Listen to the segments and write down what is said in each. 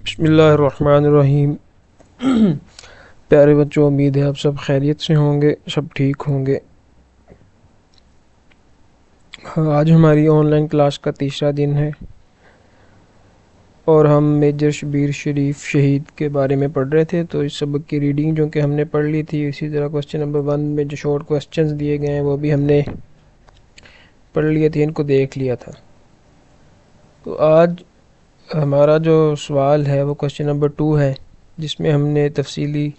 بسم اللہ الرحمن الرحیم۔ پیارے بچوں، امید ہے آپ سب خیریت سے ہوں گے، سب ٹھیک ہوں گے۔ آج ہماری آن لائن کلاس کا تیسرا دن ہے اور ہم میجر شبیر شریف شہید کے بارے میں پڑھ رہے تھے۔ تو اس سبق کی ریڈنگ جو کہ ہم نے پڑھ لی تھی، اسی طرح کوسچن نمبر 1 میں جو شارٹ کوسچنز دیے گئے ہیں وہ بھی ہم نے پڑھ لیے تھے، ان کو دیکھ لیا تھا۔ تو آج ہمارا جو سوال ہے وہ کوسچن نمبر 2 ہے، جس میں ہم نے تفصیلی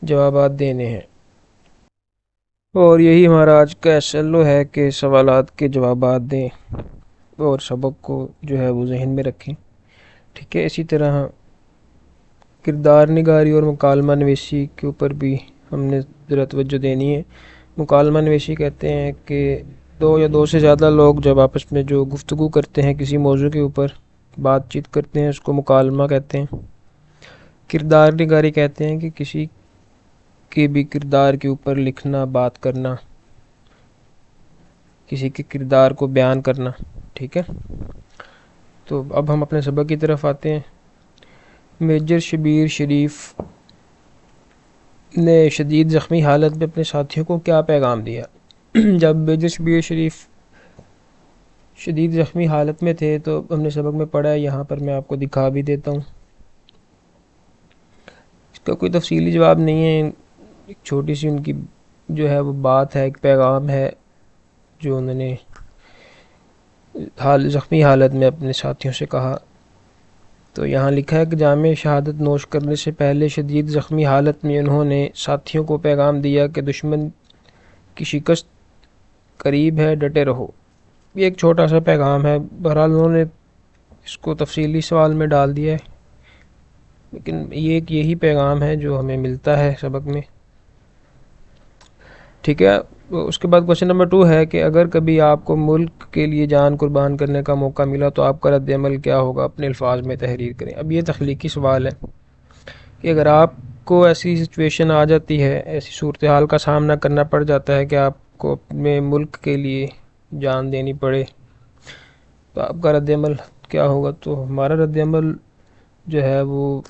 جوابات دینے ہیں، اور یہی ہمارا آج کا SLO ہے کہ سوالات کے جوابات دیں اور سبق کو جو ہے وہ ذہن میں رکھیں، ٹھیک ہے۔ اسی طرح کردار نگاری اور مکالمہ نویسی کے اوپر بھی ہم نے ذرا توجہ دینی ہے۔ مکالمہ نویسی کہتے ہیں کہ دو یا دو سے زیادہ لوگ جب آپس میں جو گفتگو کرتے ہیں کسی موضوع کے اوپر بات چیت کرتے ہیں، اس کو مکالمہ کہتے ہیں۔ کردار نگاری کہتے ہیں کہ کسی کے بھی کردار کے اوپر لکھنا، بات کرنا، کسی کے کردار کو بیان کرنا، ٹھیک ہے۔ تو اب ہم اپنے سبق کی طرف آتے ہیں۔ میجر شبیر شریف نے شدید زخمی حالت میں اپنے ساتھیوں کو کیا پیغام دیا؟ جب میجر شبیر شریف شدید زخمی حالت میں تھے تو ہم نے سبق میں پڑھا ہے، یہاں پر میں آپ کو دکھا بھی دیتا ہوں۔ اس کا کوئی تفصیلی جواب نہیں ہے، ایک چھوٹی سی ان کی جو ہے وہ بات ہے، ایک پیغام ہے جو انہوں نے زخمی حالت میں اپنے ساتھیوں سے کہا۔ تو یہاں لکھا ہے کہ جامِ شہادت نوش کرنے سے پہلے شدید زخمی حالت میں انہوں نے ساتھیوں کو پیغام دیا کہ دشمن کی شکست قریب ہے، ڈٹے رہو۔ یہ ایک چھوٹا سا پیغام ہے، بہرحال انہوں نے اس کو تفصیلی سوال میں ڈال دیا ہے، لیکن یہ ایک یہی پیغام ہے جو ہمیں ملتا ہے سبق میں، ٹھیک ہے۔ اس کے بعد کوسچن نمبر 2 ہے کہ اگر کبھی آپ کو ملک کے لیے جان قربان کرنے کا موقع ملا تو آپ کا رد عمل کیا ہوگا؟ اپنے الفاظ میں تحریر کریں۔ اب یہ تخلیقی سوال ہے کہ اگر آپ کو ایسی سچویشن آ جاتی ہے، ایسی صورتحال کا سامنا کرنا پڑ جاتا ہے کہ آپ کو اپنے ملک کے لیے جان دینی پڑے، تو آپ کا رد عمل کیا ہوگا؟ تو ہمارا رد عمل جو ہے وہ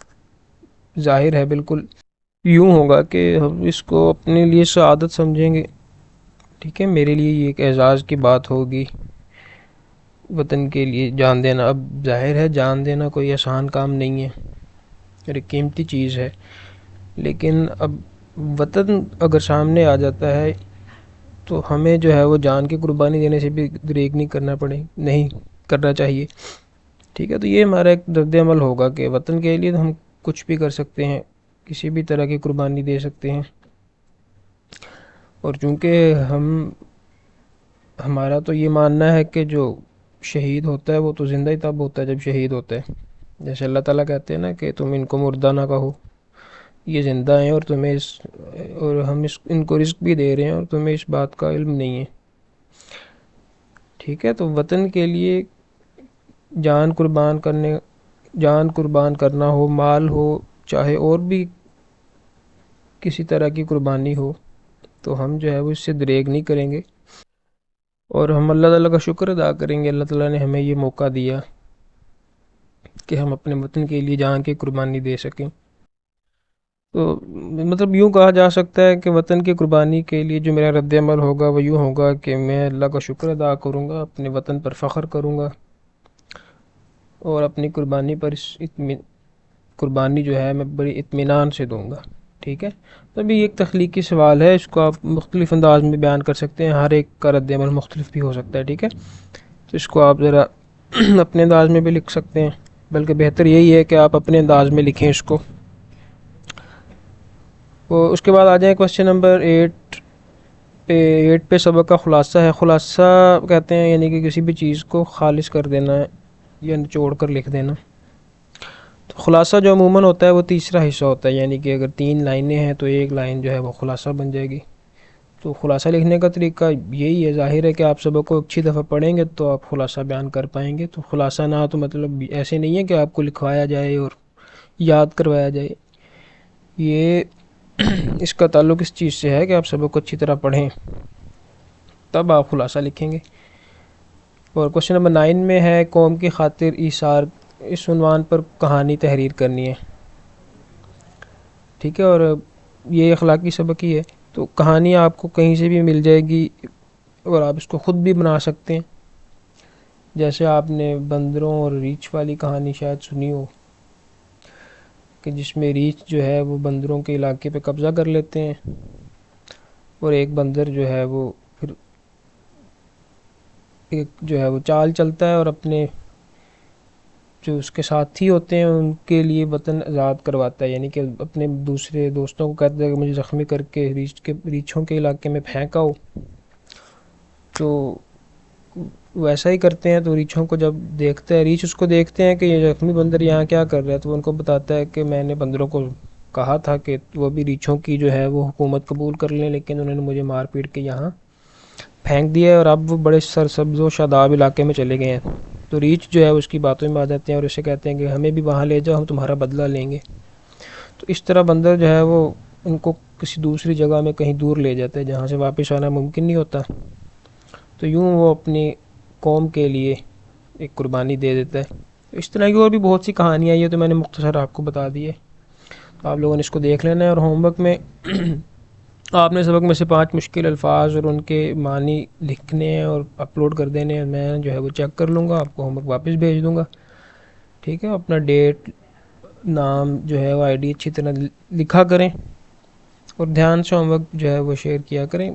ظاہر ہے، بالکل یوں ہوگا کہ ہم اس کو اپنے لیے سعادت سمجھیں گے، ٹھیک ہے۔ میرے لیے یہ ایک اعزاز کی بات ہوگی وطن کے لیے جان دینا۔ اب ظاہر ہے جان دینا کوئی آسان کام نہیں ہے اور ایک قیمتی چیز ہے، لیکن اب وطن اگر سامنے آ جاتا ہے تو ہمیں جو ہے وہ جان کی قربانی دینے سے بھی دریغ نہیں کرنا چاہیے، ٹھیک ہے۔ تو یہ ہمارا ایک رد عمل ہوگا کہ وطن کے لیے ہم کچھ بھی کر سکتے ہیں، کسی بھی طرح کی قربانی دے سکتے ہیں، اور چونکہ ہمارا تو یہ ماننا ہے کہ جو شہید ہوتا ہے وہ تو زندہ ہی تب ہوتا ہے جب شہید ہوتا ہے، جیسے اللہ تعالیٰ کہتے ہیں نا کہ تم ان کو مردہ نہ کہو، یہ زندہ ہیں اور ہم ان کو رزق بھی دے رہے ہیں اور تمہیں اس بات کا علم نہیں ہے، ٹھیک ہے۔ تو وطن کے لیے جان قربان کرنا ہو، مال ہو، چاہے اور بھی کسی طرح کی قربانی ہو، تو ہم جو ہے وہ اس سے دریغ نہیں کریں گے، اور ہم اللہ تعالیٰ کا شکر ادا کریں گے۔ اللہ تعالیٰ نے ہمیں یہ موقع دیا کہ ہم اپنے وطن کے لیے جان کی قربانی دے سکیں۔ تو مطلب یوں کہا جا سکتا ہے کہ وطن کی قربانی کے لیے جو میرا رد عمل ہوگا وہ یوں ہوگا کہ میں اللہ کا شکر ادا کروں گا، اپنے وطن پر فخر کروں گا، اور اپنی قربانی پر قربانی جو ہے میں بڑی اطمینان سے دوں گا، ٹھیک ہے۔ تو ابھی ایک تخلیقی سوال ہے، اس کو آپ مختلف انداز میں بیان کر سکتے ہیں، ہر ایک کا رد عمل مختلف بھی ہو سکتا ہے، ٹھیک ہے۔ تو اس کو آپ ذرا اپنے انداز میں بھی لکھ سکتے ہیں، بلکہ بہتر یہی ہے کہ آپ اپنے انداز میں لکھیں اس کو۔ اس کے بعد آ جائیں کوسچن نمبر 8 پہ سبق کا خلاصہ ہے۔ خلاصہ کہتے ہیں یعنی کہ کسی بھی چیز کو خالص کر دینا ہے یا نچوڑ کر لکھ دینا۔ تو خلاصہ جو عموماً ہوتا ہے وہ تیسرا حصہ ہوتا ہے، یعنی کہ اگر 3 لائنیں ہیں تو ایک لائن جو ہے وہ خلاصہ بن جائے گی۔ تو خلاصہ لکھنے کا طریقہ یہی ہے، ظاہر ہے کہ آپ سبق کو اچھی دفعہ پڑھیں گے تو آپ خلاصہ بیان کر پائیں گے۔ تو خلاصہ نہ تو مطلب ایسے نہیں ہے کہ آپ کو لکھوایا جائے اور یاد کروایا جائے، یہ اس کا تعلق اس چیز سے ہے کہ آپ سبق کو اچھی طرح پڑھیں، تب آپ خلاصہ لکھیں گے۔ اور کوسچن نمبر 9 میں ہے قوم کی خاطر ایثار اس عنوان پر کہانی تحریر کرنی ہے، ٹھیک ہے، اور یہ اخلاقی سبق ہی ہے۔ تو کہانی آپ کو کہیں سے بھی مل جائے گی اور آپ اس کو خود بھی بنا سکتے ہیں۔ جیسے آپ نے بندروں اور ریچھ والی کہانی شاید سنی ہو، کہ جس میں ریچھ جو ہے وہ بندروں کے علاقے پہ قبضہ کر لیتے ہیں، اور ایک بندر جو ہے وہ پھر ایک جو ہے وہ چال چلتا ہے اور اپنے جو اس کے ساتھی ہوتے ہیں ان کے لیے وطن آزاد کرواتا ہے، یعنی کہ اپنے دوسرے دوستوں کو کہتا ہے کہ مجھے زخمی کر کے ریچھوں کے علاقے میں پھینکا ہو، تو ویسا ہی کرتے ہیں۔ تو ریچھوں کو جب دیکھتا ہے، ریچھ اس کو دیکھتے ہیں کہ یہ زخمی بندر یہاں کیا کر رہا ہے، تو وہ ان کو بتاتا ہے کہ میں نے بندروں کو کہا تھا کہ وہ بھی ریچھوں کی جو ہے وہ حکومت قبول کر لیں، لیکن انہوں نے مجھے مار پیٹ کے یہاں پھینک دیا ہے، اور اب وہ بڑے سرسبز و شاداب علاقے میں چلے گئے ہیں۔ تو ریچھ جو ہے اس کی باتوں میں آ جاتے ہیں اور اسے کہتے ہیں کہ ہمیں بھی وہاں لے جاؤ، ہم تمہارا بدلہ لیں گے۔ تو اس طرح بندر جو ہے وہ ان کو کسی دوسری جگہ میں کہیں دور لے جاتا ہے جہاں سے واپس آنا ممکن نہیں ہوتا۔ تو یوں وہ اپنی قوم کے لیے ایک قربانی دے دیتا ہے۔ اس طرح کی اور بھی بہت سی کہانیاں ہیں، تو میں نے مختصر آپ کو بتا دی ہے، تو آپ لوگوں نے اس کو دیکھ لینا ہے۔ اور ہوم ورک میں آپ نے سبق میں سے 5 مشکل الفاظ اور ان کے معنی لکھنے ہیں اور اپلوڈ کر دینے ہیں، میں جو ہے وہ چیک کر لوں گا، آپ کو ہوم ورک واپس بھیج دوں گا، ٹھیک ہے۔ اپنا ڈیٹ، نام جو ہے وہ ID اچھی طرح لکھا کریں، اور دھیان سے ہوم ورک جو ہے وہ شیئر کیا کریں۔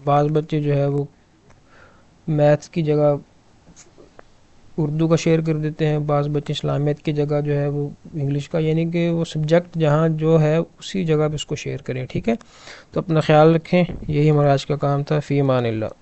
بعض بچے جو ہے وہ میتھس کی جگہ اردو کا شیئر کر دیتے ہیں، بعض بچے اسلامیت کی جگہ جو ہے وہ انگلش کا، یعنی کہ وہ سبجیکٹ جہاں جو ہے اسی جگہ پہ اس کو شیئر کریں، ٹھیک ہے۔ تو اپنا خیال رکھیں، یہی ہمارا آج کا کام تھا۔ فی امان اللہ۔